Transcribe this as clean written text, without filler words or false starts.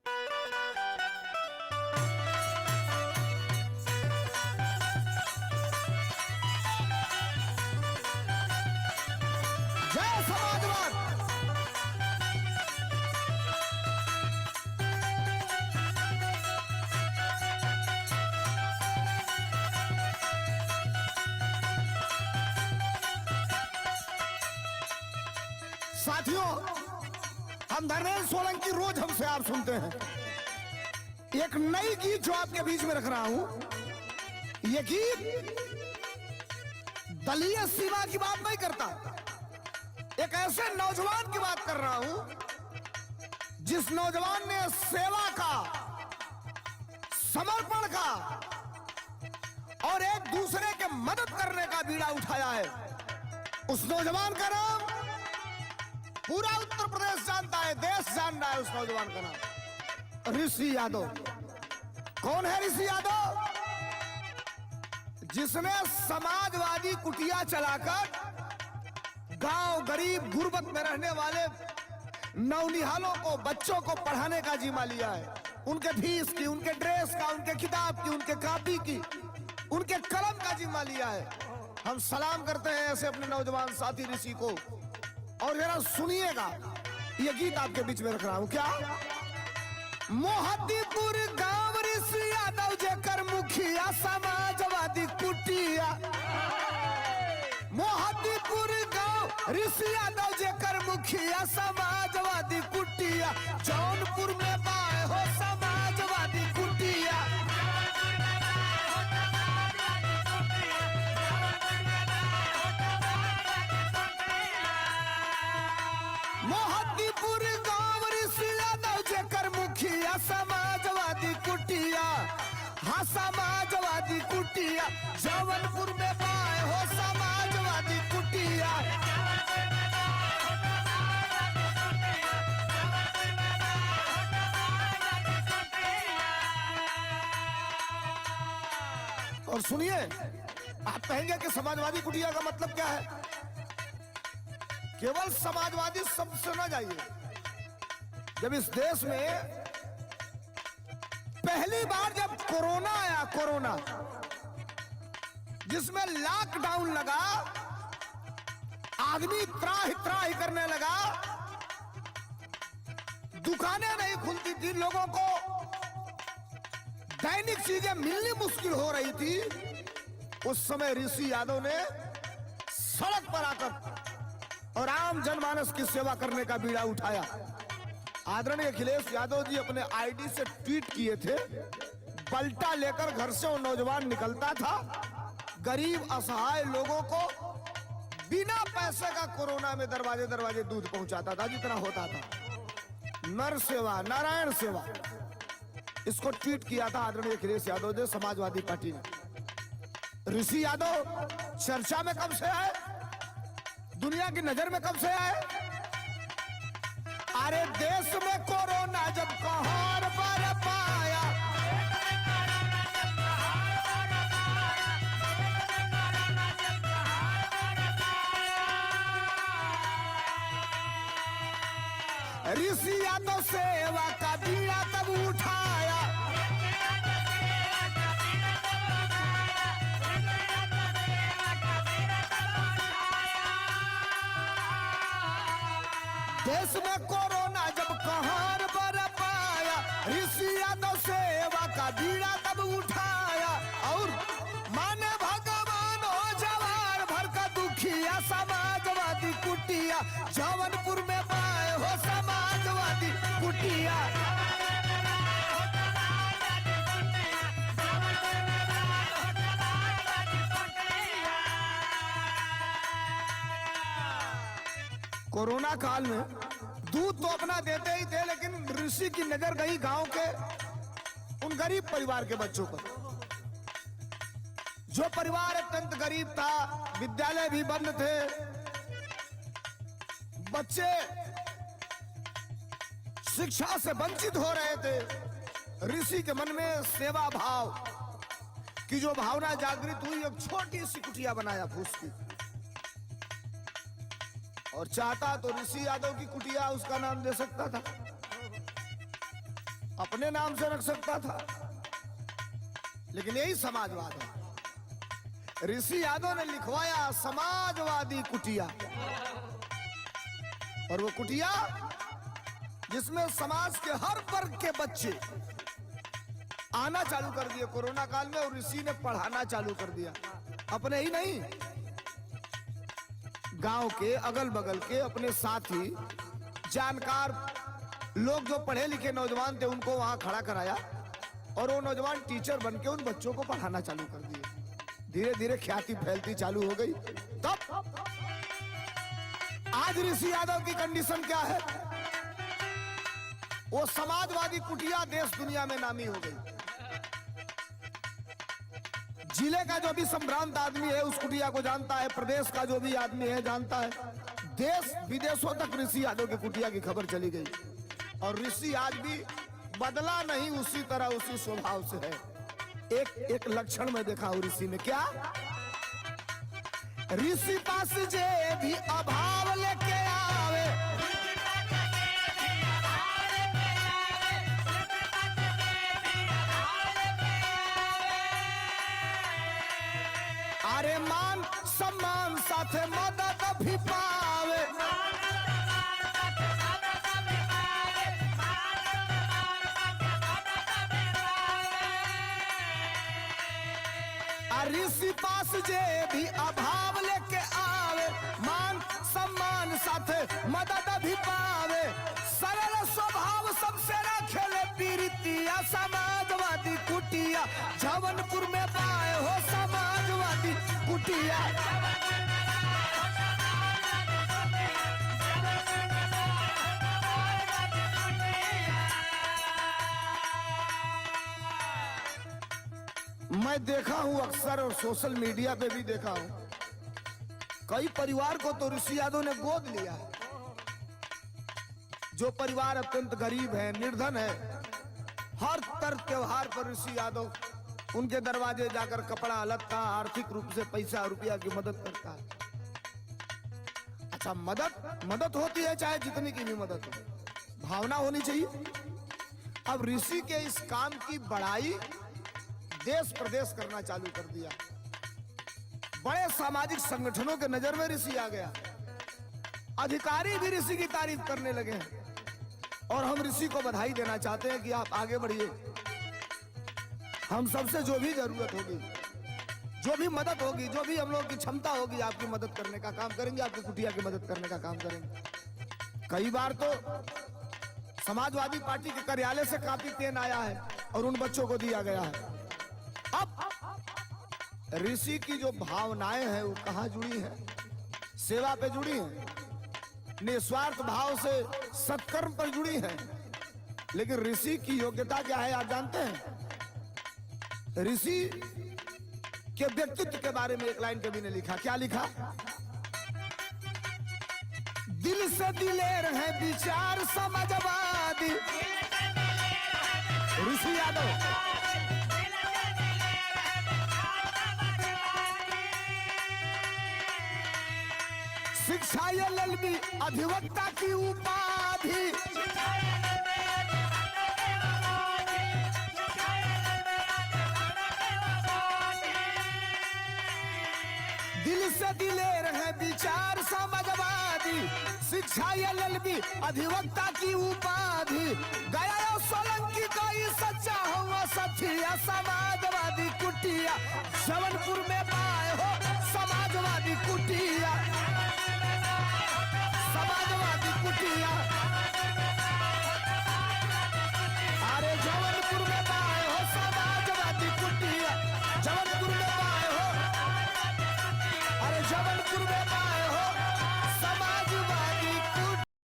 जय समाजवाद। साथियों, हम धर्मेंद्र सोलंकी रोज हमसे आप सुनते हैं। एक नई गीत जो आपके बीच में रख रहा हूं, ये गीत दलीय सीमा की बात नहीं करता। एक ऐसे नौजवान की बात कर रहा हूं जिस नौजवान ने सेवा का, समर्पण का और एक दूसरे के मदद करने का बीड़ा उठाया है। उस नौजवान का नाम पूरा उत्तर प्रदेश जानता है, देश जानता है। उस नौजवान का नाम ऋषि यादव। कौन है ऋषि यादव? जिसने समाजवादी कुटिया चलाकर गांव गरीब गुर्बत में रहने वाले नौनिहालों को, बच्चों को पढ़ाने का जिम्मा लिया है। उनके फीस की, उनके ड्रेस का, उनके किताब की, उनके कॉपी की, उनके कलम का जिम्मा लिया है। हम सलाम करते हैं ऐसे अपने नौजवान साथी ऋषि को। और जरा सुनिएगा, ये गीत आपके बीच में रख रहा हूं। क्या? मोहद्दीपुर गांव ऋषि यादव जेकर मुखिया समाजवादी कुटिया। मोहद्दीपुर गांव ऋषि यादव जेकर मुखिया समाजवादी कुटिया। जौनपुर में बाय हो समाजवादी कुटिया। मोहद्दीपुर गांव ऋषि यादव जेकर मुखिया समाजवादी कुटिया। हाँ, समाजवादी कुटिया। जौनपुर में बाय हो समाजवादी कुटिया। और सुनिए, आप कहेंगे कि समाजवादी कुटिया का मतलब क्या है? केवल समाजवादी शब्द से न जाइए। जब इस देश में पहली बार जब कोरोना आया, कोरोना जिसमें लॉकडाउन लगा, आदमी त्राही त्राही करने लगा, दुकानें नहीं खुलती थी, लोगों को दैनिक चीजें मिलनी मुश्किल हो रही थी। उस समय ऋषि यादव ने सड़क पर आकर और आम जनमानस की सेवा करने का बीड़ा उठाया। आदरणीय अखिलेश यादव जी अपने आईडी से ट्वीट किए थे, पलटा लेकर घर से वो नौजवान निकलता था, गरीब असहाय लोगों को बिना पैसे का कोरोना में दरवाजे दरवाजे दूध पहुंचाता था, जितना होता था। नर सेवा, नारायण सेवा, इसको ट्वीट किया था आदरणीय अखिलेश यादव जी, समाजवादी पार्टी ने। ऋषि यादव चर्चा में कब से आए, दुनिया की नजर में कब से आए? अरे देश में कोरोना जब कहर बरपाया, ऋषि यादव सेवा का बीड़ा तब उठाया। देश में कोरोना जब कहर बरपाया, ऋषि यादव सेवा का बीड़ा तब उठाया। और माने भगवान हो जवार भर का दुखिया समाजवादी कुटिया। जौनपुर में बाय हो समाजवादी कुटिया। कोरोना काल में दूध तो अपना देते ही थे, लेकिन ऋषि की नजर गई गांव के उन गरीब परिवार के बच्चों पर। जो परिवार अत्यंत गरीब था, विद्यालय भी बंद थे, बच्चे शिक्षा से वंचित हो रहे थे। ऋषि के मन में सेवा भाव की जो भावना जागृत हुई, एक छोटी सी कुटिया बनाया फूस की, और चाहता तो ऋषि यादव की कुटिया उसका नाम दे सकता था। अपने नाम से रख सकता था, लेकिन यही समाजवाद है। ऋषि यादव ने लिखवाया समाजवादी कुटिया, और वो कुटिया जिसमें समाज के हर वर्ग के बच्चे आना चालू कर दिए कोरोना काल में, और ऋषि ने पढ़ाना चालू कर दिया। अपने ही नहीं, गांव के अगल बगल के अपने साथी जानकार लोग जो पढ़े लिखे नौजवान थे उनको वहां खड़ा कराया, और वो नौजवान टीचर बनके उन बच्चों को पढ़ाना चालू कर दिए। धीरे धीरे ख्याति फैलती चालू हो गई। तब आज ऋषि यादव की कंडीशन क्या है? वो समाजवादी कुटिया देश दुनिया में नामी हो गई। जिले का जो भी संभ्रांत आदमी है उस कुटिया को जानता है, प्रदेश का जो भी आदमी है जानता है, देश विदेशों तक ऋषि यादव की कुटिया की खबर चली गई। और ऋषि आज भी बदला नहीं, उसी तरह उसी स्वभाव से है। एक लक्षण में देखा हूं ऋषि में, क्या? ऋषि पास जे भी अभाव लेके आवे, अरे मान सम्मान साथे मदद भी पावे। ऋषि पास जे भी अभाव लेके आवे, मान सम्मान साथे मदद भी पावे। सरल स्वभाव सबसे रखेले पीरितिया, समाजवादी कुटिया जवनपुर में पाए हो समाजवादी कुटिया। मैं देखा हूं अक्सर, और सोशल मीडिया पे भी देखा हूं, कई परिवार को तो ऋषि यादव ने गोद लिया है। जो परिवार अत्यंत गरीब है, निर्धन है, हर तर त्योहार पर ऋषि यादव उनके दरवाजे जाकर कपड़ा लत्ता, आर्थिक रूप से पैसा रुपया की मदद करता है। अच्छा, मदद होती है चाहे जितनी की भी मदद हो, भावना होनी चाहिए। अब ऋषि के इस काम की बड़ाई देश प्रदेश करना चालू कर दिया। बड़े सामाजिक संगठनों के नजर में ऋषि आ गया, अधिकारी भी ऋषि की तारीफ करने लगे हैं। और हम ऋषि को बधाई देना चाहते हैं कि आप आगे बढ़िए। हम सबसे जो भी जरूरत होगी, जो भी मदद होगी, जो भी हम लोगों की क्षमता होगी, आपकी मदद करने का काम करेंगे, आपकी कुटिया की मदद करने का काम करेंगे। कई बार तो समाजवादी पार्टी के कार्यालय से काफी पेन आया है और उन बच्चों को दिया गया है। अब ऋषि की जो भावनाएं हैं वो कहाँ जुड़ी हैं? सेवा पे जुड़ी हैं, निस्वार्थ भाव से सत्कर्म पर जुड़ी हैं। लेकिन ऋषि की योग्यता क्या है आप जानते हैं? ऋषि के व्यक्तित्व के बारे में एक लाइन कवि ने लिखा। क्या लिखा? दिल से दिलेर है विचार समाजवादी। ऋषि यादव शिक्षा एलएलबी अधिवक्ता की उपाधि। दिल से दिलेर है विचार समाजवादी, शिक्षा एलएलबी अधिवक्ता की उपाधि। गया सोलंकी कोई सच्चा हुआ सचिया, समाजवादी कुटिया जवन